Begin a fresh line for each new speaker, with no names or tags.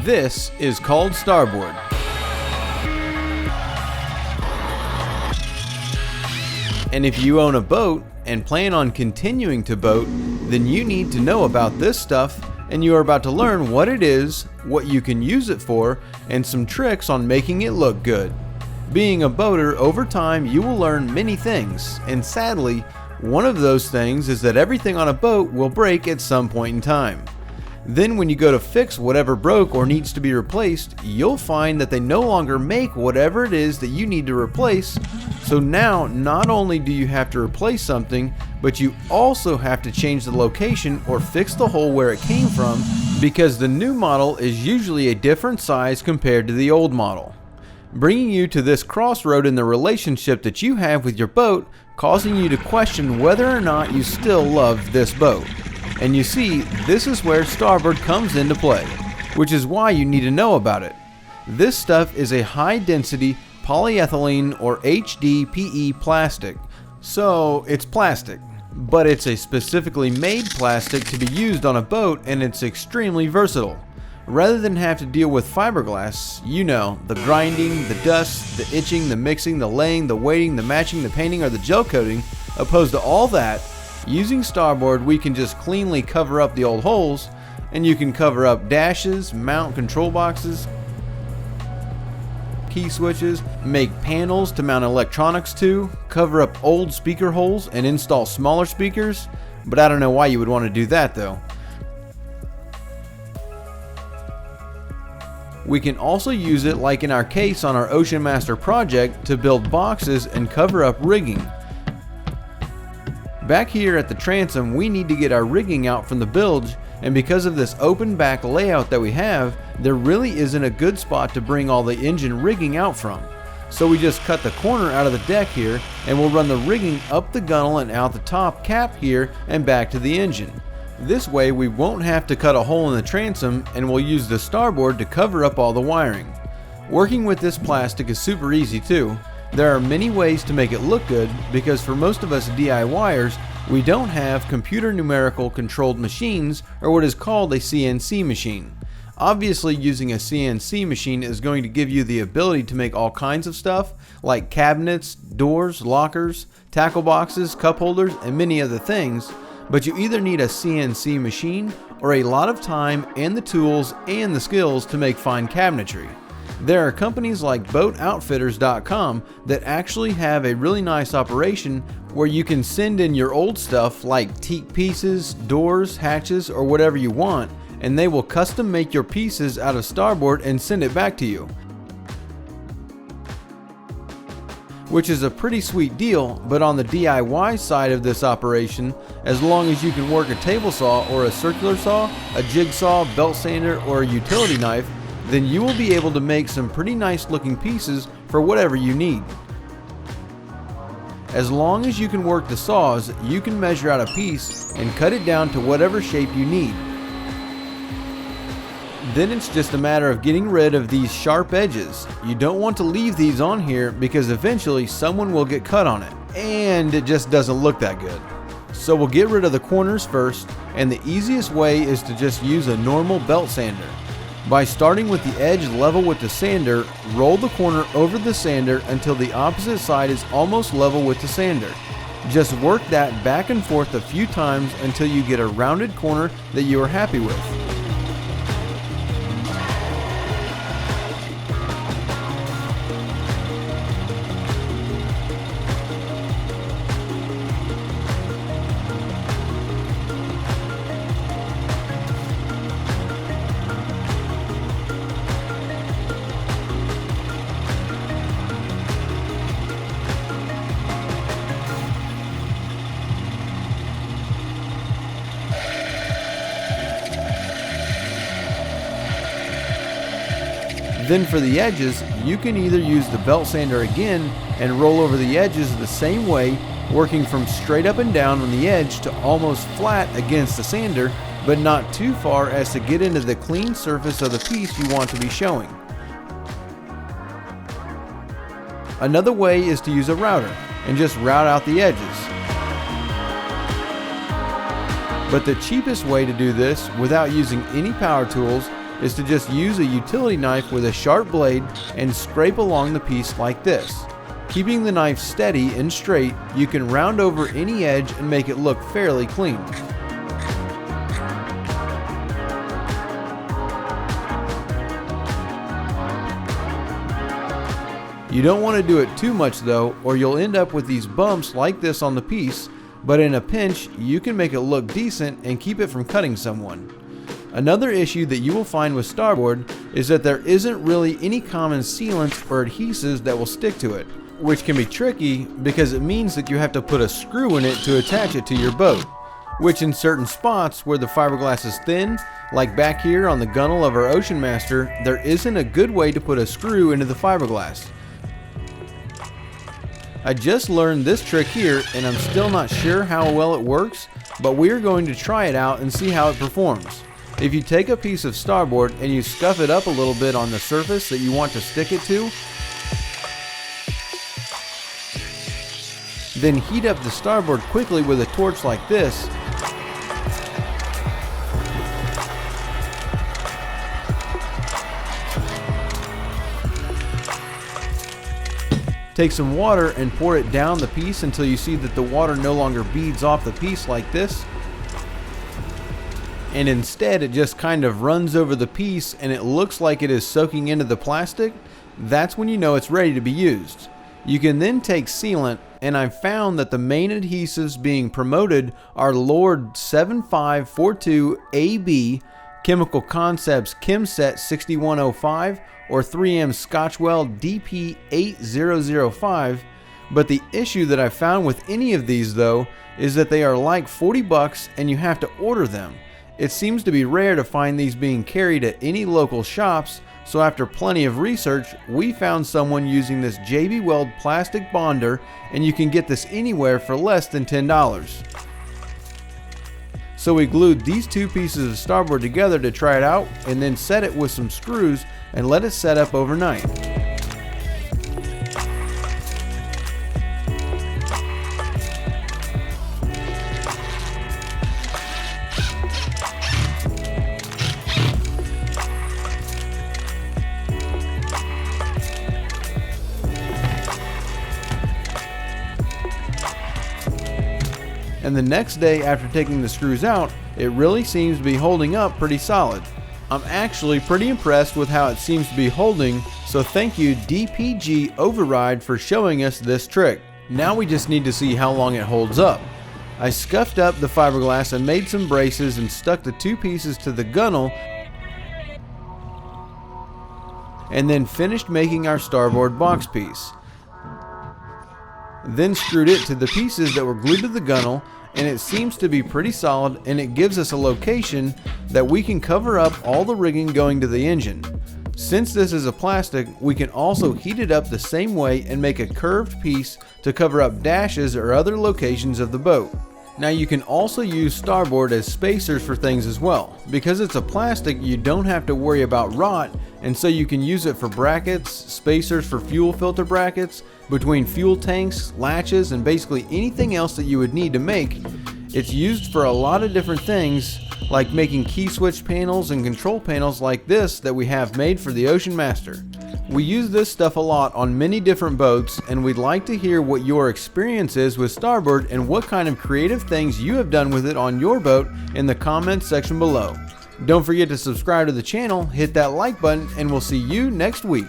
This is called starboard. And if you own a boat and plan on continuing to boat, then you need to know about this stuff, and you are about to learn what it is, what you can use it for, and some tricks on making it look good. Being a boater, over time you will learn many things, and sadly, one of those things is that everything on a boat will break at some point in time. Then when you go to fix whatever broke or needs to be replaced, you'll find that they no longer make whatever it is that you need to replace. So now not only do you have to replace something, but you also have to change the location or fix the hole where it came from, because the new model is usually a different size compared to the old model. Bringing you to this crossroad in the relationship that you have with your boat, causing you to question whether or not you still love this boat. And you see, this is where starboard comes into play, which is why you need to know about it. This stuff is a high density polyethylene or HDPE plastic. So it's plastic, but it's a specifically made plastic to be used on a boat, and it's extremely versatile. Rather than have to deal with fiberglass, you know, the grinding, the dust, the itching, the mixing, the laying, the weighting, the matching, the painting, or the gel coating, opposed to all that, using starboard we can just cleanly cover up the old holes, and you can cover up dashes, mount control boxes, key switches, make panels to mount electronics to, cover up old speaker holes and install smaller speakers, but I don't know why you would want to do that though. We can also use it, like in our case on our Ocean Master project, to build boxes and cover up rigging. Back here at the transom, we need to get our rigging out from the bilge, and because of this open back layout that we have, there really isn't a good spot to bring all the engine rigging out from. So we just cut the corner out of the deck here, and we'll run the rigging up the gunnel and out the top cap here and back to the engine. This way we won't have to cut a hole in the transom, and we'll use the starboard to cover up all the wiring. Working with this plastic is super easy too. There are many ways to make it look good, because for most of us DIYers, we don't have computer numerical controlled machines, or what is called a CNC machine. Obviously, using a CNC machine is going to give you the ability to make all kinds of stuff, like cabinets, doors, lockers, tackle boxes, cup holders, and many other things. But you either need a CNC machine or a lot of time and the tools and the skills to make fine cabinetry. There are companies like BoatOutfitters.com that actually have a really nice operation where you can send in your old stuff like teak pieces, doors, hatches, or whatever you want, and they will custom make your pieces out of starboard and send it back to you. Which is a pretty sweet deal, but on the DIY side of this operation, as long as you can work a table saw or a circular saw, a jigsaw, belt sander, or a utility knife, then you will be able to make some pretty nice looking pieces for whatever you need. As long as you can work the saws, you can measure out a piece and cut it down to whatever shape you need. Then it's just a matter of getting rid of these sharp edges. You don't want to leave these on here because eventually someone will get cut on it, and it just doesn't look that good. So we'll get rid of the corners first, and the easiest way is to just use a normal belt sander. By starting with the edge level with the sander, roll the corner over the sander until the opposite side is almost level with the sander. Just work that back and forth a few times until you get a rounded corner that you are happy with. Then for the edges, you can either use the belt sander again and roll over the edges the same way, working from straight up and down on the edge to almost flat against the sander, but not too far as to get into the clean surface of the piece you want to be showing. Another way is to use a router and just route out the edges. But the cheapest way to do this without using any power tools is to just use a utility knife with a sharp blade and scrape along the piece like this. Keeping the knife steady and straight, you can round over any edge and make it look fairly clean. You don't want to do it too much though, or you'll end up with these bumps like this on the piece, but in a pinch, you can make it look decent and keep it from cutting someone. Another issue that you will find with Starboard is that there isn't really any common sealants or adhesives that will stick to it, which can be tricky because it means that you have to put a screw in it to attach it to your boat, which in certain spots where the fiberglass is thin, like back here on the gunnel of our Ocean Master, there isn't a good way to put a screw into the fiberglass. I just learned this trick here and I'm still not sure how well it works, but we are going to try it out and see how it performs. If you take a piece of Starboard and you scuff it up a little bit on the surface that you want to stick it to, then heat up the Starboard quickly with a torch like this, take some water and pour it down the piece until you see that the water no longer beads off the piece like this, and instead it just kind of runs over the piece and it looks like it is soaking into the plastic. That's when you know it's ready to be used. You can then take sealant, and I've found that the main adhesives being promoted are Lord 7542AB, Chemical Concepts Chemset 6105, or 3M Scotchwell DP8005, but the issue that I found with any of these though is that they are like $40 and you have to order them. It seems to be rare to find these being carried at any local shops, so after plenty of research, we found someone using this JB Weld plastic bonder, and you can get this anywhere for less than $10. So we glued these two pieces of Starboard together to try it out, and then set it with some screws and let it set up overnight. And the next day after taking the screws out, it really seems to be holding up pretty solid. I'm actually pretty impressed with how it seems to be holding, so thank you DPG Override for showing us this trick. Now we just need to see how long it holds up. I scuffed up the fiberglass and made some braces and stuck the two pieces to the gunnel, and then finished making our Starboard box piece. Then screwed it to the pieces that were glued to the gunnel, and it seems to be pretty solid, and it gives us a location that we can cover up all the rigging going to the engine. Since this is a plastic, we can also heat it up the same way and make a curved piece to cover up dashes or other locations of the boat. Now you can also use Starboard as spacers for things as well. Because it's a plastic, you don't have to worry about rot, and so you can use it for brackets, spacers for fuel filter brackets, between fuel tanks, latches, and basically anything else that you would need to make. It's used for a lot of different things, like making key switch panels and control panels like this that we have made for the Ocean Master. We use this stuff a lot on many different boats, and we'd like to hear what your experience is with Starboard and what kind of creative things you have done with it on your boat in the comments section below. Don't forget to subscribe to the channel, hit that like button, and we'll see you next week.